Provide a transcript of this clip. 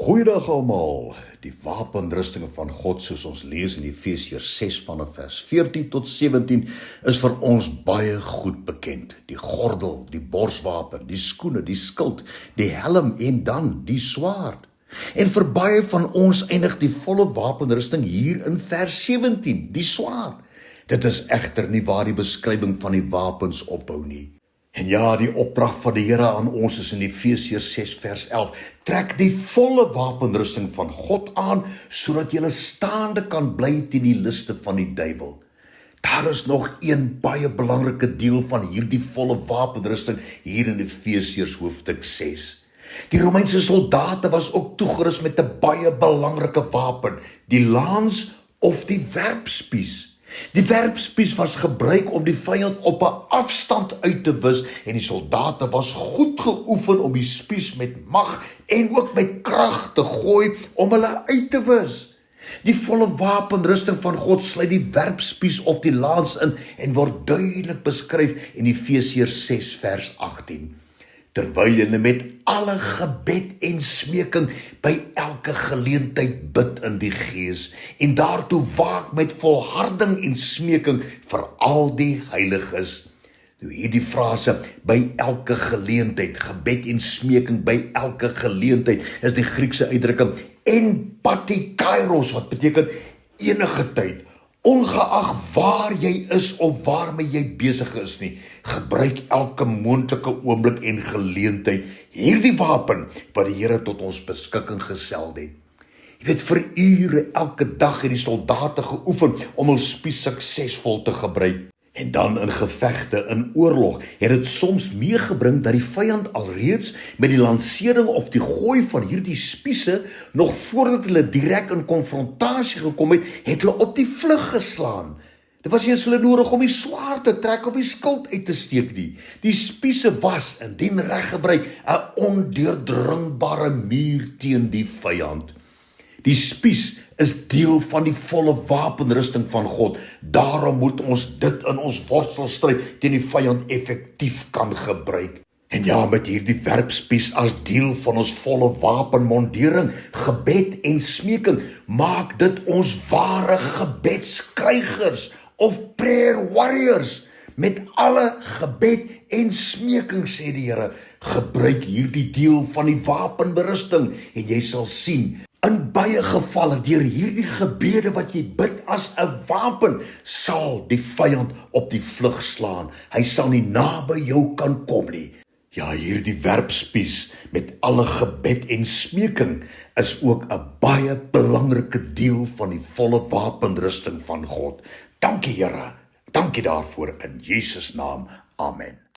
Goeiedag almal. Die wapenrustinge van God, soos ons lees in Efesiërs 6 vanaf vers 14 tot 17, is vir ons baie goed bekend. Die gordel, die borswapen, die skoene, die skild, die helm en dan die swaard. En vir baie van ons eindig die volle wapenrusting hier in vers 17, die swaard. Dit is egter nie waar die beskrywing van die wapens ophou nie. En ja, die opdrag van die Here aan ons is in Efesiërs 6 vers 11. Trek die volle wapenrusting van God aan, sodat jy staande kan bly teen die liste van die duiwel. Daar is nog een baie belangrike deel van hierdie volle wapenrusting hier in Efesiërs hoofstuk 6. Die Romeinse soldate was ook toegerus met 'n baie belangrike wapen, die lans of die werpspies. Die werpspies was gebruik om die vyand op 'n afstand uit te wis en die soldate was goed geoefen om die spies met mag en ook met krag te gooi om hulle uit te wis. Die volle wapenrusting van God sluit die werpspies of die lans in en word duidelik beskryf in Efesiërs 6 vers 18. Terwyl julle met alle gebed en smeking by elke geleentheid bid in die Gees en daartoe waak met volharding en smeking vir al die heiliges. Nou hierdie frase, by elke geleentheid, gebed en smeking by elke geleentheid, is die Griekse uitdrukking empatikairos, wat beteken enige tyd. Ongeag waar jy is of waarmee jy besig is nie, gebruik elke moontlike oomblik en geleentheid hierdie wapen wat die Here tot ons beskikking gestel het. Jy weet, vir ure elke dag het die soldate geoefen om hul spies suksesvol te gebruik. En dan in gevegte, in oorlog, het dit soms meegebring dat die vyand alreeds met die lansering of die gooi van hierdie spiese, nog voordat hulle direk in konfrontasie gekom het, het hulle op die vlug geslaan. Dit was nie eens hulle nodig om die swaard te trek of die skild uit te steek nie. Die spiese was, indien reg gebruik, 'n ondeurdringbare muur teen die vyand. Die spies is deel van die volle wapenrusting van God. Daarom moet ons dit in ons worstelstryd teen die vyand effektief kan gebruik. En ja, met hierdie werpspies as deel van ons volle wapenmondering, gebed en smeking, maak dit ons ware gebedskrygers of prayer warriors. Met alle gebed en smeking, sê die Here, gebruik hierdie deel van die wapenberusting en jy sal sien, in baie gevalle, deur hierdie gebede wat jy bid as 'n wapen, sal die vyand op die vlug slaan. Hy sal nie naby jou kan kom nie. Ja, hierdie werpspies met alle gebed en smeking is ook 'n baie belangrike deel van die volle wapenrusting van God. Dankie Here, dankie daarvoor in Jesus naam. Amen.